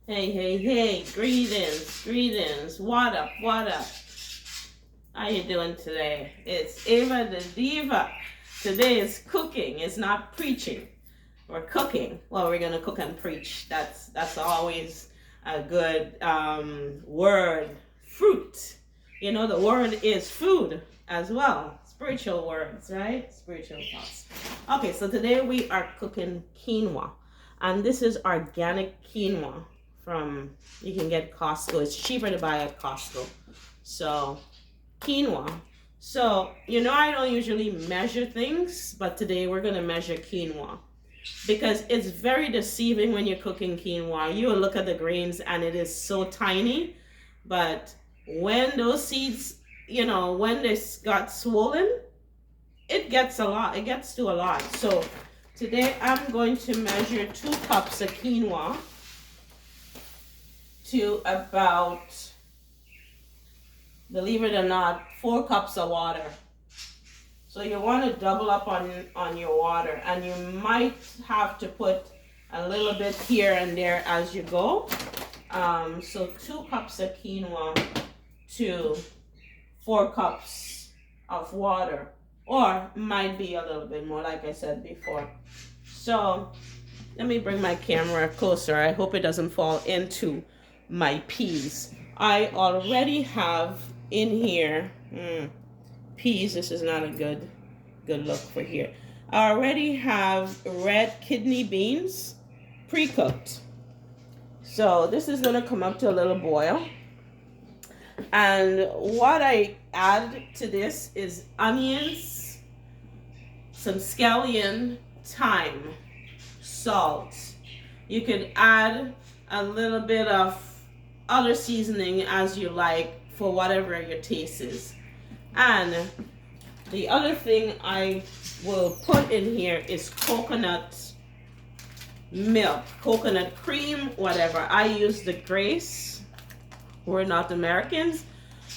Hey, hey, hey, greetings, greetings. What up, what up? How you doing today? It's Ava the Diva. Today is cooking, it's not preaching. We're cooking. Well, we're gonna cook and preach. That's always a good word. Fruit. You know, the word is food as well. Spiritual words, right? Spiritual thoughts. Okay, so today we are cooking quinoa. And this is organic quinoa from, you can get Costco. It's cheaper to buy at Costco. So, quinoa. So, I don't usually measure things, but today we're going to measure quinoa because it's very deceiving when you're cooking quinoa. You will look at the grains and it is so tiny, but when those seeds, when they got swollen, it gets a lot. It gets to a lot. So today I'm going to measure 2 cups of quinoa to about, believe it or not, 4 cups of water. So you want to double up on your water, and you might have to put a little bit here and there as you go. So 2 cups of quinoa to 4 cups of water, or might be a little bit more, like I said before. So let me bring my camera closer. I hope it doesn't fall into my peas. I already have in here peas. This is not a good look for here. I already have red kidney beans pre-cooked. So this is going to come up to a little boil. And what I add to this is onions, some scallion, thyme, salt. You could add a little bit of other seasoning as you like for whatever your taste is. And the other thing I will put in here is coconut milk, coconut cream, whatever. I use the Grace. We're not Americans.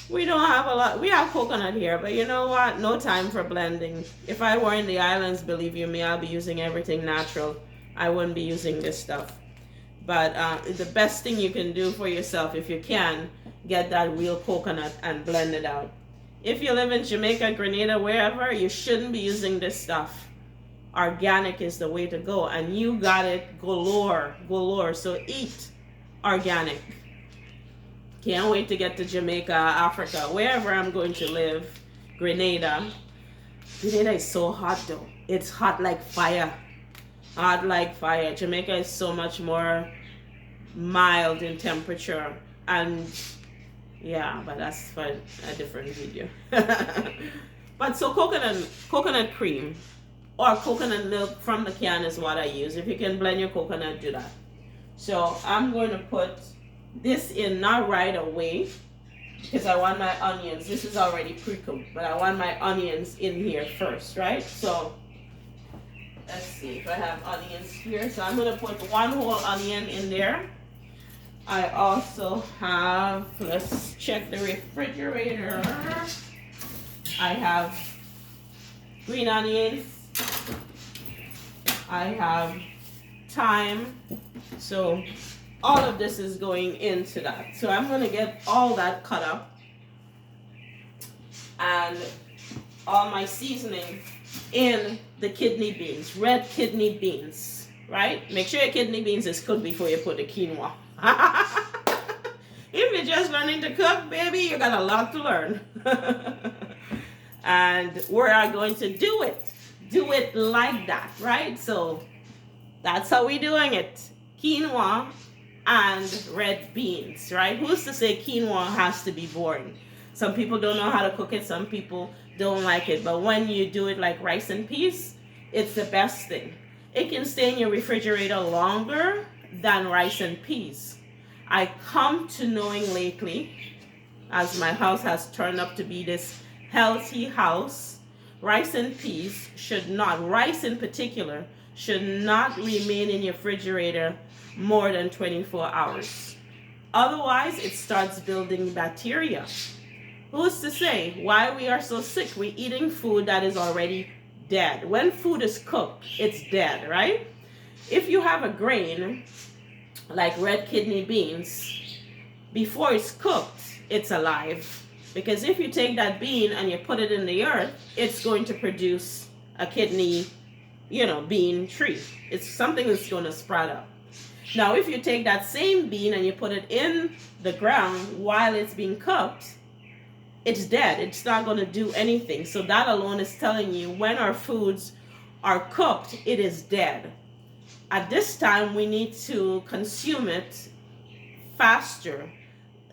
We don't have a lot. We have coconut here, but you know what? No time for blending. If I were in the islands, believe you me, I'll be using everything natural. I wouldn't be using this stuff. But the best thing you can do for yourself, if you can, get that real coconut and blend it out. If you live in Jamaica, Grenada, wherever, you shouldn't be using this stuff. Organic is the way to go, and you got it galore. So eat organic. Can't wait to get to Jamaica, Africa, wherever I'm going to live. Grenada. Grenada is so hot though. It's hot like fire. Hot like fire. Jamaica is so much more mild in temperature. And yeah, but that's for a different video. But so coconut cream or coconut milk from the can is what I use. If you can blend your coconut, do that. So I'm going to put this in not right away because I want my onions. This is already pre-cooked, but I want my onions in here first, right? So let's see if I have onions here. So I'm going to put 1 whole onion in there. I also have, let's check the refrigerator. I have green onions. I have thyme. So all of this is going into that. So I'm going to get all that cut up and all my seasoning in the kidney beans, red kidney beans, right? Make sure your kidney beans is cooked before you put the quinoa. If you're just learning to cook, baby, you got a lot to learn. And we're going to do it like that, right? So that's how we're doing it. Quinoa and red beans, right? Who's to say quinoa has to be boring? Some people don't know how to cook it. Some people don't like it. But when you do it like rice and peas, it's the best thing. It can stay in your refrigerator longer than rice and peas. I come to knowing lately, as my house has turned up to be this healthy house, rice and peas should not, rice in particular, should not remain in your refrigerator more than 24 hours. Otherwise, it starts building bacteria. Who's to say why we are so sick? We're eating food that is already dead. When food is cooked, it's dead, right? If you have a grain like red kidney beans, before it's cooked, it's alive. Because if you take that bean and you put it in the earth, it's going to produce a kidney, bean tree. It's something that's going to sprout up. Now, if you take that same bean and you put it in the ground while it's being cooked, it's dead. It's not going to do anything. So that alone is telling you when our foods are cooked, it is dead. At this time, we need to consume it faster.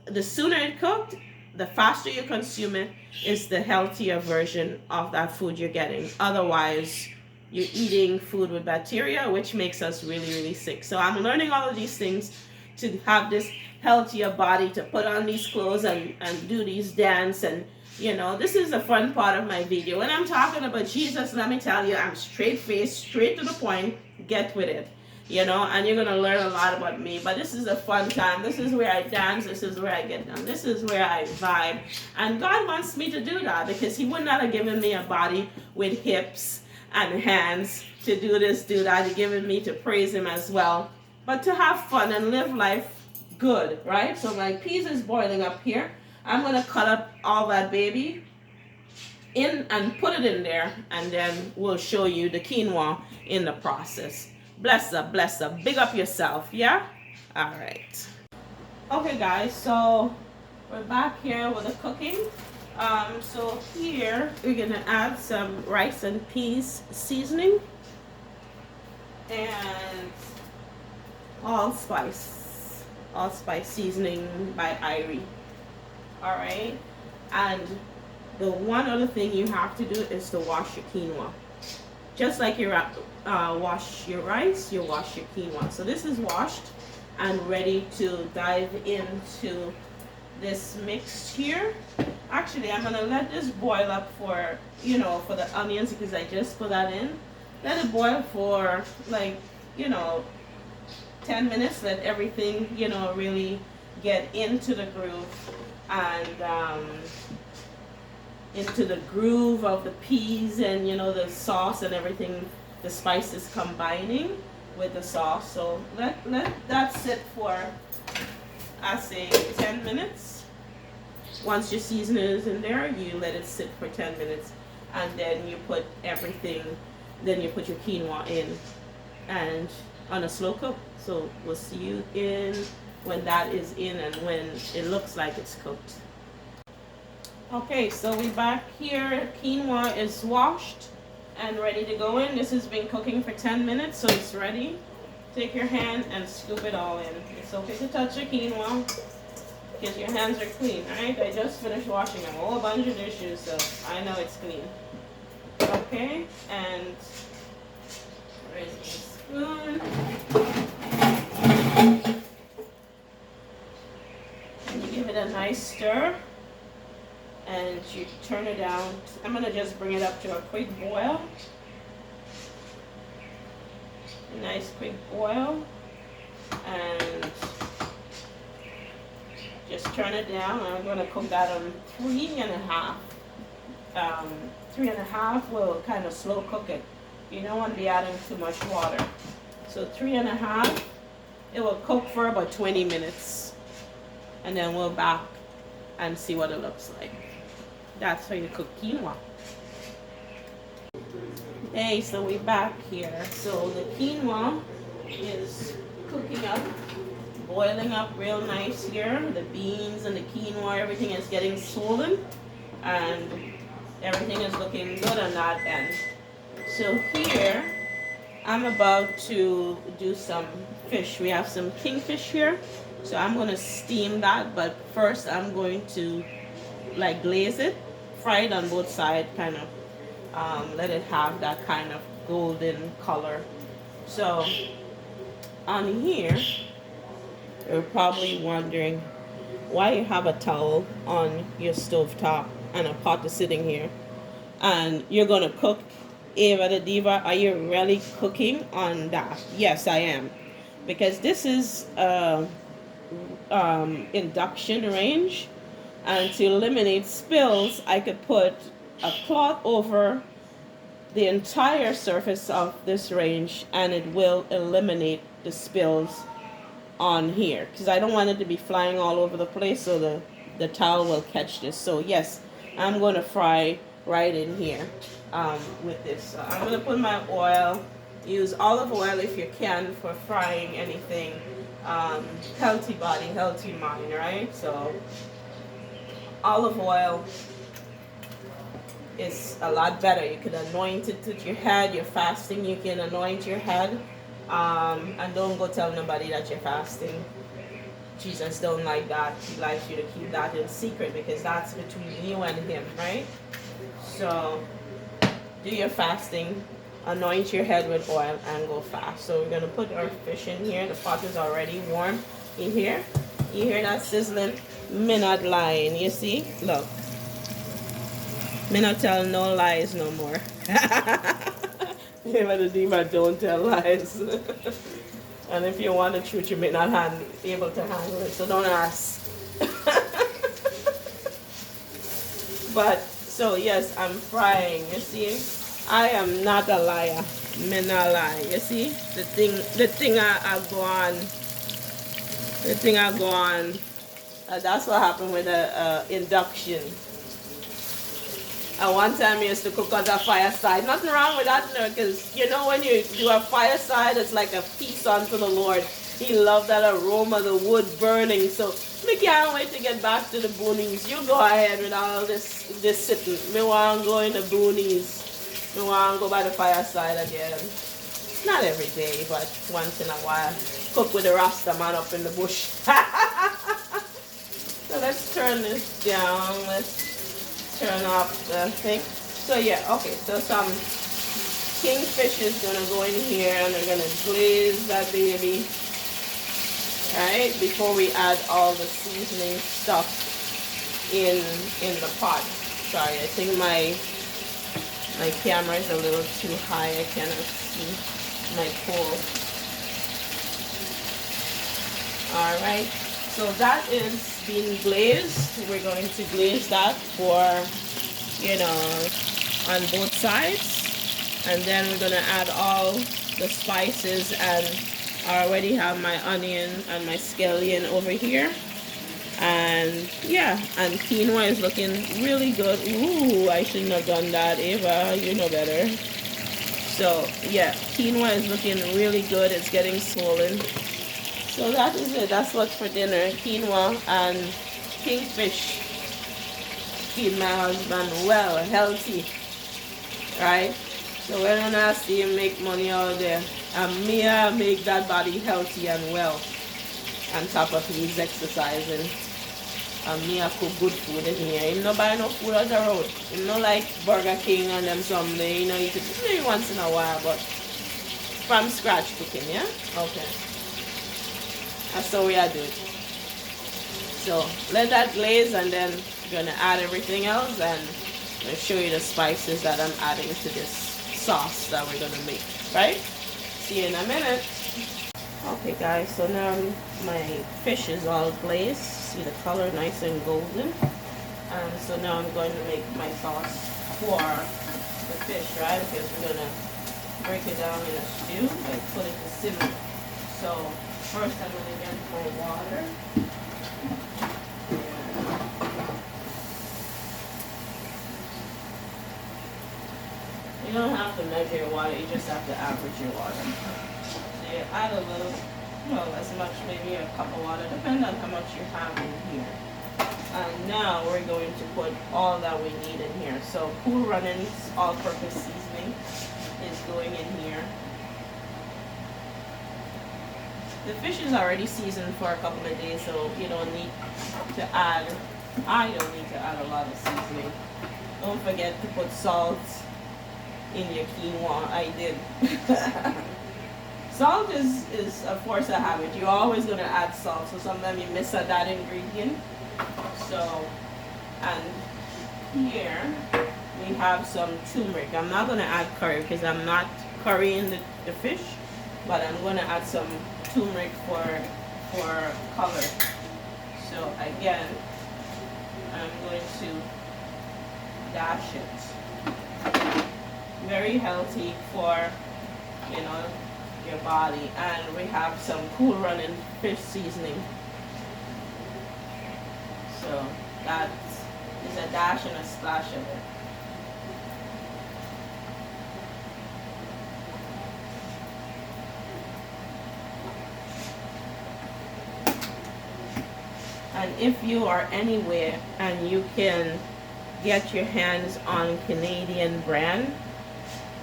The sooner it cooked, the faster you consume it, is the healthier version of that food you're getting. Otherwise, you're eating food with bacteria, which makes us really, really sick. So I'm learning all of these things to have this healthier body, to put on these clothes and do these dance. And, this is the fun part of my video. When I'm talking about Jesus, let me tell you, I'm straight-faced, straight to the point, get with it. And you're going to learn a lot about me. But this is a fun time. This is where I dance. This is where I get down. This is where I vibe. And God wants me to do that, because he would not have given me a body with hips and hands to do this, do that. He given me to praise him as well. But to have fun and live life good, right? So my peas is boiling up here. I'm going to cut up all that baby in and put it in there. And then we'll show you the quinoa in the process. Bless up, bless up. Big up yourself, yeah? All right. Okay, guys, so we're back here with the cooking. So here we're going to add some rice and peas seasoning and allspice seasoning by Irie. All right. And the one other thing you have to do is to wash your quinoa. Just like you wash your rice, you wash your quinoa. So this is washed and ready to dive into this mix here. Actually, I'm gonna let this boil up for the onions, because I just put that in. Let it boil for 10 minutes. Let everything really get into the groove and into the groove of the peas and the sauce and everything, the spices combining with the sauce. So let that sit for, I say, 10 minutes. Once your seasoning is in there, you let it sit for 10 minutes, and then you put everything, then you put your quinoa in and on a slow cook. So we'll see you in when that is in and when it looks like it's cooked. Okay, so we're back here. Quinoa is washed and ready to go in. This has been cooking for 10 minutes, so it's ready. Take your hand and scoop it all in. It's okay to touch your quinoa because your hands are clean, right? I just finished washing a whole bunch of dishes, so I know it's clean. Okay, and where's the spoon? And you give it a nice stir. And you turn it down. I'm going to just bring it up to a quick boil. A nice quick boil. And just turn it down. I'm going to cook that on 3.5. 3.5 will kind of slow cook it. You don't want to be adding too much water. So 3.5, it will cook for about 20 minutes. And then we'll back and see what it looks like. That's how you cook quinoa. Hey, so we're back here. So the quinoa is cooking up, boiling up real nice here. The beans and the quinoa, everything is getting swollen, and everything is looking good on that end. So here, I'm about to do some fish. We have some kingfish here. So I'm going to steam that, but first I'm going to glaze it, fry it on both sides, kind of let it have that kind of golden color. So on here, you're probably wondering why you have a towel on your stove top and a pot is sitting here, and you're going to cook. Ava the Diva, are you really cooking on that? Yes, I am, because this is induction range, and to eliminate spills I could put a cloth over the entire surface of this range and it will eliminate the spills on here because I don't want it to be flying all over the place, so the towel will catch this. So yes, I'm going to fry right in here with this. So I'm going to put my oil. Use olive oil if you can for frying anything. Healthy body, healthy mind, right? So olive oil is a lot better. You can anoint it to your head. You're fasting, you can anoint your head. And don't go tell nobody that you're fasting. Jesus don't like that. He likes you to keep that in secret because that's between you and him, right? So do your fasting, anoint your head with oil, and go fast. So we're going to put our fish in here. The pot is already warm. You hear that sizzling? Me not lying, you see? Look. Me not tell no lies no more. Never the demon don't tell lies. And if you want the truth, you may not be able to handle it, so don't ask. But, so yes, I'm frying, you see? I am not a liar. Me not lie, you see? The thing I go on. That's what happened with the induction. And one time I used to cook on the fireside. Nothing wrong with that, because you know when you do a fireside, it's like a feast unto the Lord. He loved that aroma, the wood burning. So me can't wait to get back to the boonies. You go ahead with all this sitting. Me want to go in the boonies. Me want to go by the fireside again. Not every day, but once in a while. Cook with the Rasta man up in the bush. So let's turn this down. Let's turn off the thing. So yeah, okay, so some kingfish is gonna go in here and we're gonna glaze that baby, right, before we add all the seasoning stuff in the pot. Sorry, I think my camera is a little too high. I cannot see my pole. All right, so that is being glazed. We're going to glaze that for, on both sides, and then we're going to add all the spices, and I already have my onion and my scallion over here, and yeah, and quinoa is looking really good. Ooh, I shouldn't have done that, Ava, you know better. So yeah, quinoa is looking really good. It's getting swollen. So that is it. That's what's for dinner. Quinoa and kingfish. Feed my husband well, healthy. Right? So when I see him make money out there, and me make that body healthy and well. On top of he's exercising. And me cook good food in here. He no buy no food on the road. He no like Burger King and them something. You could maybe once in a while, but from scratch cooking, yeah? Okay. That's how we are doing. So let that glaze, and then we're gonna add everything else, and I'll show you the spices that I'm adding to this sauce that we're gonna make. Right? See you in a minute. Okay guys, so now my fish is all glazed. See the color, nice and golden. And so now I'm going to make my sauce for the fish, right? Because we're gonna break it down in a stew and put it to simmer. So first I'm going to get my water. You don't have to measure your water, you just have to average your water. So you add a little, well, as much, maybe a cup of water, depending on how much you have in here. And now we're going to put all that we need in here. So Cool Runnings all-purpose seasoning is going in here. The fish is already seasoned for a couple of days, so you don't need to add, I don't need to add a lot of seasoning. Don't forget to put salt in your quinoa. I did. Salt is a force of habit. You're always going to add salt, so sometimes you miss that ingredient. So, and here we have some turmeric. I'm not going to add curry because I'm not currying the fish, but I'm going to add some turmeric for color. So again, I'm going to dash it. Very healthy for, your body. And we have some Cool Running fish seasoning. So that is a dash and a splash of it. And if you are anywhere and you can get your hands on Canadian brand,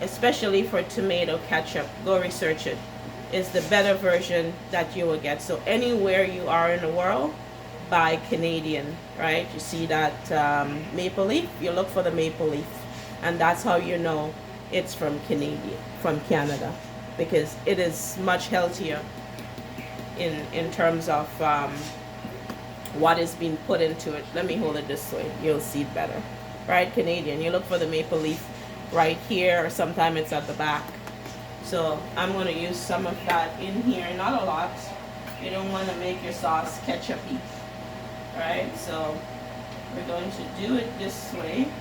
especially for tomato ketchup, go research it. It's the better version that you will get. So anywhere you are in the world, buy Canadian, right? You see that maple leaf, you look for the maple leaf, and that's how you know it's from Canada, because it is much healthier in terms of what is being put into it. Let me hold it this way, you'll see it better, right? Canadian, you look for the maple leaf right here, or sometimes it's at the back. So I'm going to use some of that in here, not a lot. You don't want to make your sauce ketchup-y, right? So we're going to do it this way.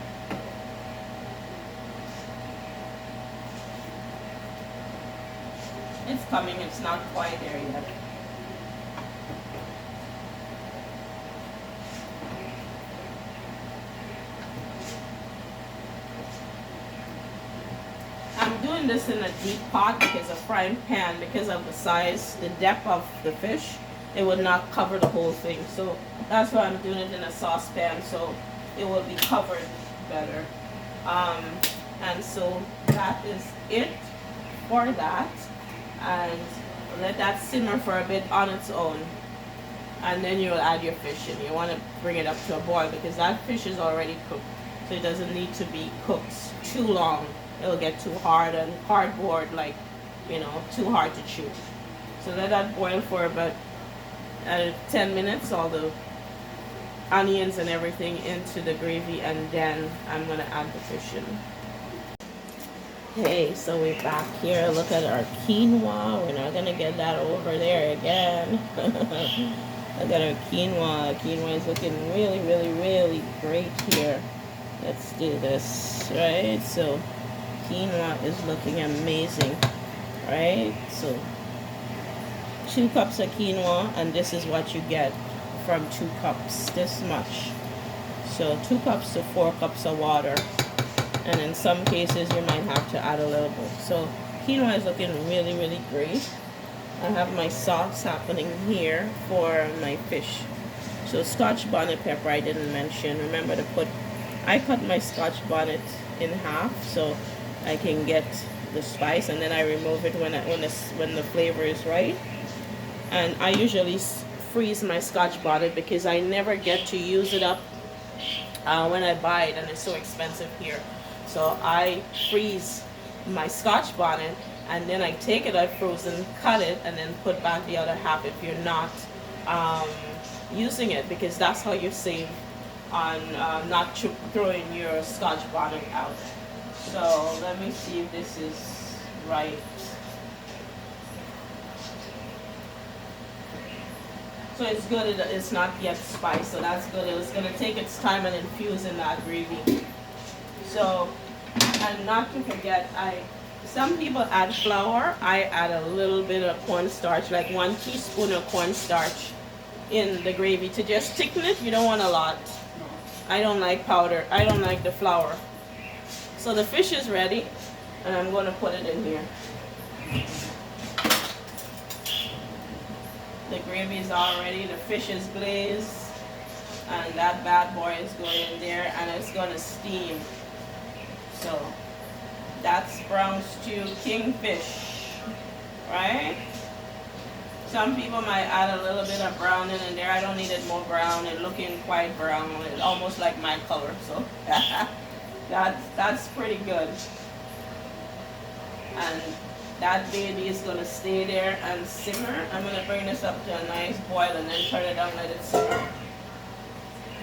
It's coming, it's not quite there yet. I'm doing this in a deep pot because a frying pan, because of the size, the depth of the fish, it would not cover the whole thing. So that's why I'm doing it in a saucepan, so it will be covered better. And so that is it for that. And let that simmer for a bit on its own. And then you'll add your fish in. You want to bring it up to a boil because that fish is already cooked. So it doesn't need to be cooked too long. It'll get too hard and cardboard, like, you know, too hard to chew. So let that boil for about 10 minutes, all the onions and everything into the gravy, and then I'm going to add the fish in. Okay, so we're back here. Look at our quinoa. We're not going to get that over there again. Look at our quinoa. Quinoa is looking really, really, really great here. Let's do this, right? So quinoa is looking amazing, right? So 2 cups of quinoa, and this is what you get from 2 cups, this much. So 2 cups to 4 cups of water, and in some cases you might have to add a little bit. So quinoa is looking really, really great. I have my sauce happening here for my fish. So Scotch bonnet pepper I didn't mention. Remember to put, I cut my Scotch bonnet in half so I can get the spice, and then I remove it when the flavor is right. And I usually freeze my Scotch bonnet because I never get to use it up when I buy it, and it's so expensive here. So I freeze my Scotch bonnet, and then I take it out frozen, cut it, and then put back the other half if you're not using it, because that's how you save on not throwing your Scotch bonnet out. So let me see if this is right. So it's good, it's not yet spiced, so that's good. It's going to take its time and infuse in that gravy. So, and not to forget, some people add flour. I add a little bit of cornstarch, like 1 teaspoon of cornstarch in the gravy to just thicken it. You don't want a lot. I don't like powder. I don't like the flour. So the fish is ready, and I'm going to put it in here. The gravy is all ready, the fish is glazed, and that bad boy is going in there, and it's going to steam. So that's brown stew kingfish, right? Some people might add a little bit of brown in there. I don't need it more brown. It's looking quite brown. It's almost like my color, so that's pretty good. And that baby is going to stay there and simmer. I'm going to bring this up to a nice boil and then turn it down, let it simmer.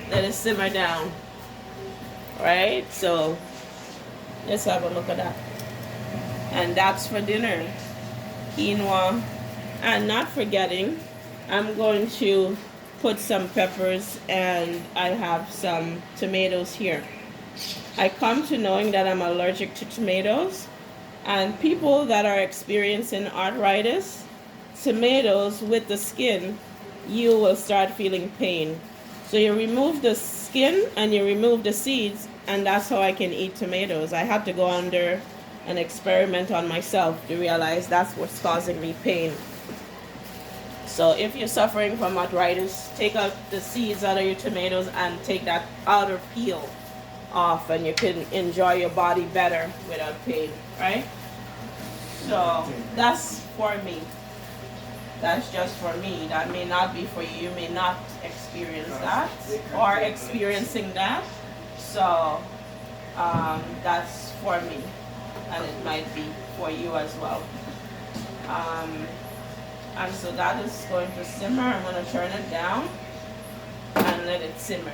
Let it simmer down. Right? So let's have a look at that. And that's for dinner. Quinoa. And not forgetting, I'm going to put some peppers, and I have some tomatoes here. I come to knowing that I'm allergic to tomatoes. And people that are experiencing arthritis, tomatoes with the skin, you will start feeling pain. So you remove the skin and you remove the seeds, and that's how I can eat tomatoes. I had to go under an experiment on myself to realize that's what's causing me pain. So if you're suffering from arthritis, take out the seeds out of your tomatoes and take that outer peel off, and you can enjoy your body better without pain, right? So that's for me. That's just for me. That may not be for you. You may not experience that or experiencing that. So that's for me, and it might be for you as well. And so that is going to simmer. I'm going to turn it down and let it simmer.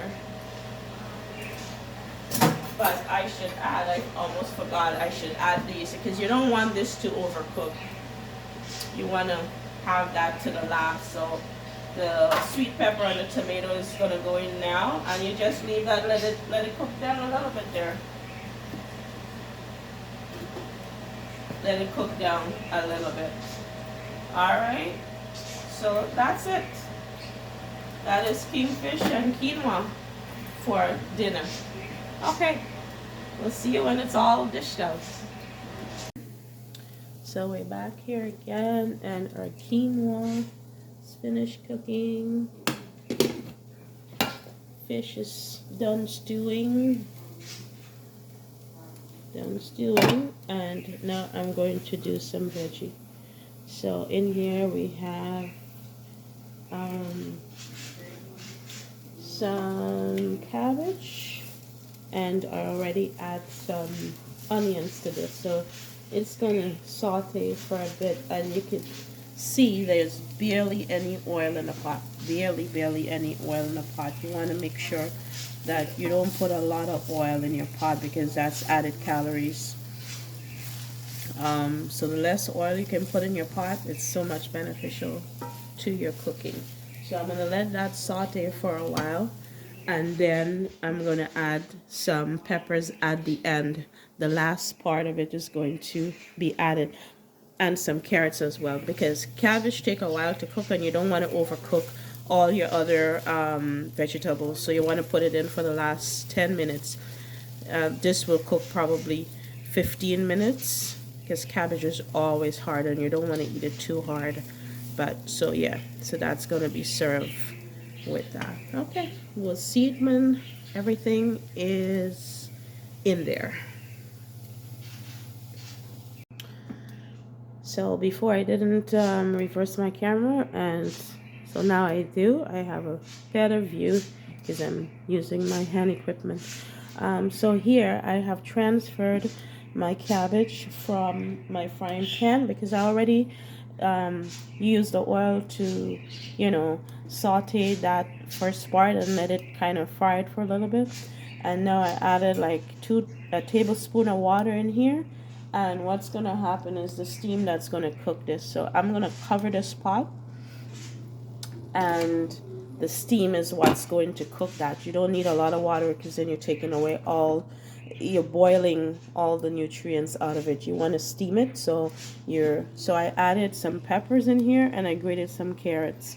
But I should add, I almost forgot, I should add these because you don't want this to overcook. You want to have that to the last. So the sweet pepper and the tomato is going to go in now, and you just leave that, let it cook down a little bit there. Let it cook down a little bit. Alright, so that's it. That is kingfish and quinoa for dinner. Okay, we'll see you when it's all dished out. So we're back here again, and our quinoa is finished cooking. Fish is done stewing. And now I'm going to do some veggie. So in here we have some cabbage, and I already add some onions to this. So it's gonna saute for a bit, and you can see there's barely any oil in the pot. Barely any oil in the pot. You want to make sure that you don't put a lot of oil in your pot because that's added calories. So the less oil you can put in your pot, it's so much beneficial to your cooking. So I'm going to let that saute for a while, and then I'm going to add some peppers at the end. The last part of it is going to be added, and some carrots as well, because cabbage take a while to cook and you don't want to overcook all your other vegetables. So you want to put it in for the last 10 minutes. This will cook probably 15 minutes because cabbage is always hard and you don't want to eat it too hard. But so yeah, so that's going to be served with that. Okay, we'll see it when everything is in there. So before I didn't reverse my camera, and so now I do. I have a better view because I'm using my hand equipment. So here I have transferred my cabbage from my frying pan because I already used the oil to, saute that first part and let it kind of fry it for a little bit. And now I added like a tablespoon of water in here. And what's going to happen is the steam that's going to cook this. So I'm going to cover this pot, and the steam is what's going to cook that. You don't need a lot of water because then you're boiling all the nutrients out of it. You want to steam it. So I added some peppers in here, and I grated some carrots.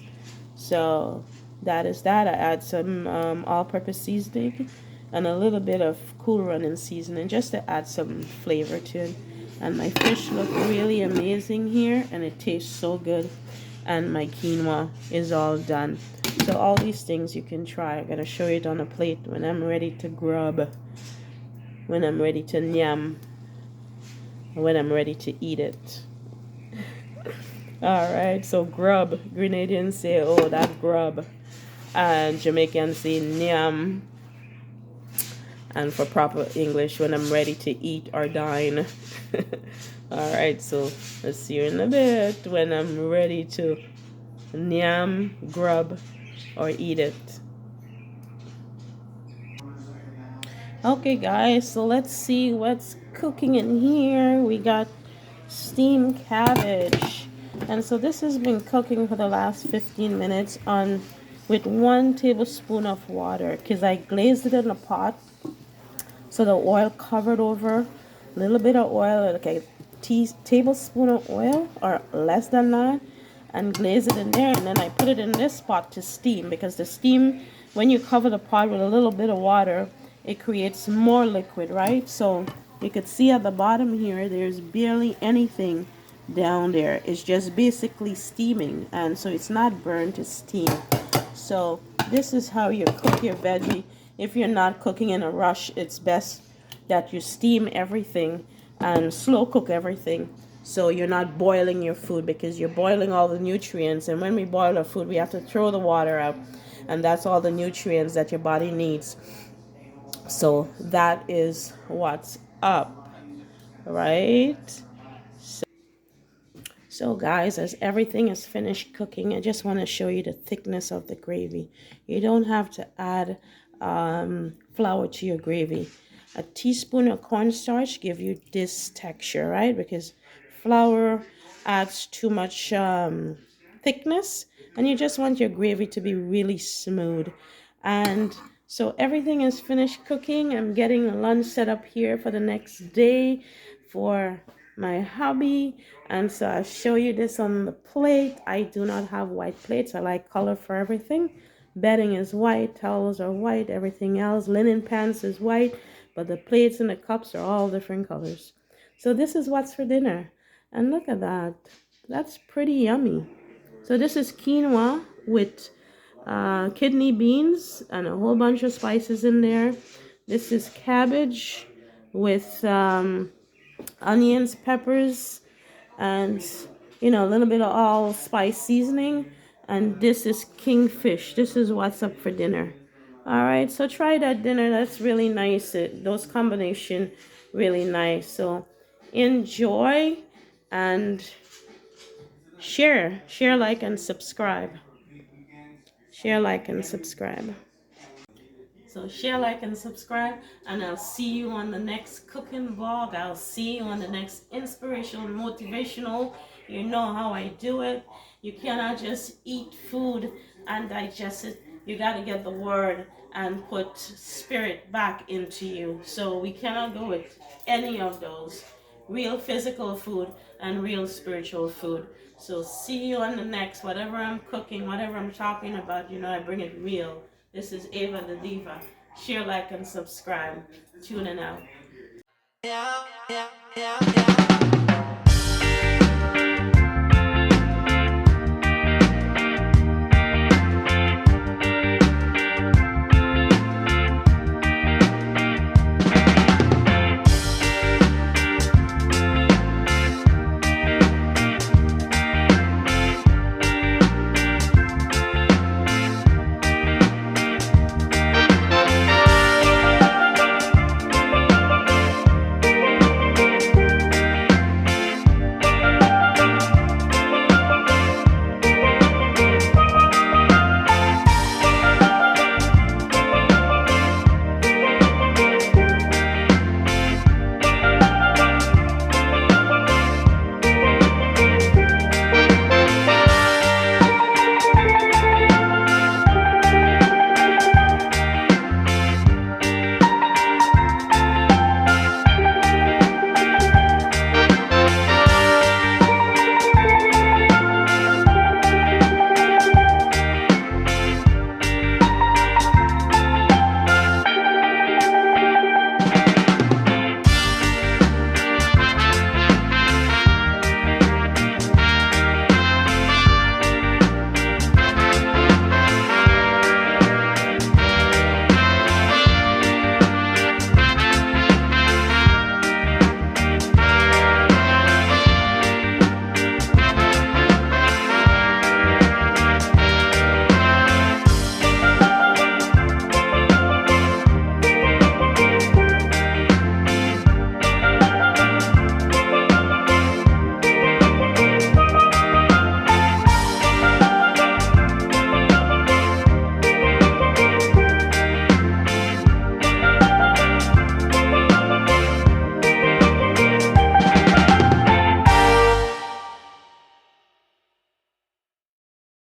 So that is that. I add some all-purpose seasoning and a little bit of Cool Running seasoning just to add some flavor to it. And my fish look really amazing here, and it tastes so good. And my quinoa is all done. So all these things you can try. I'm gonna show it on a plate when I'm ready to grub, when I'm ready to nyam, when I'm ready to eat it. All right, so grub. Grenadians say, "Oh, that grub," and Jamaicans say nyam. And for proper English, when I'm ready to eat or dine. All right, so let's see you in a bit when I'm ready to nyam, grub, or eat it. Okay, guys, so let's see what's cooking in here. We got steamed cabbage. And so this has been cooking for the last 15 minutes with 1 tablespoon of water because I glazed it in a pot. So the oil covered over, a little bit of oil, like a tablespoon of oil or less than that, and glaze it in there. And then I put it in this pot to steam, because the steam, when you cover the pot with a little bit of water, it creates more liquid, right? So you could see at the bottom here, there's barely anything down there. It's just basically steaming, and so it's not burnt, it's steam. So this is how you cook your veggie. If you're not cooking in a rush, it's best that you steam everything and slow cook everything, so you're not boiling your food, because you're boiling all the nutrients, and when we boil our food we have to throw the water out, and that's all the nutrients that your body needs. So that is what's up, right? So guys, as everything is finished cooking, I just want to show you the thickness of the gravy. You don't have to add flour to your gravy. A teaspoon of cornstarch give you this texture, right? Because flour adds too much thickness, and you just want your gravy to be really smooth. And so everything is finished cooking. I'm getting lunch set up here for the next day for my hubby, and so I'll show you this on the plate. I do not have white plates. I like color for everything. Bedding is white, towels are white, everything else, linen pants is white, but the plates and the cups are all different colors. So this is what's for dinner, and look at that. That's pretty yummy. So this is quinoa with kidney beans and a whole bunch of spices in there. This is cabbage with onions, peppers, and a little bit of allspice seasoning. And this is kingfish. This is what's up for dinner. All right, so try that dinner. That's really nice. Those combination really nice. So enjoy and share, like, and subscribe. Share, like, and subscribe. So share, like, and subscribe, and I'll see you on the next cooking vlog. I'll see you on the next inspirational, motivational. You know how I do it. You cannot just eat food and digest it. You got to get the word and put spirit back into you. So we cannot go with any of those. Real physical food and real spiritual food. So see you on the next, whatever I'm cooking, whatever I'm talking about, I bring it real. This is Ava the Diva. Share, like, and subscribe. Tuning out. Yeah, yeah, yeah, yeah.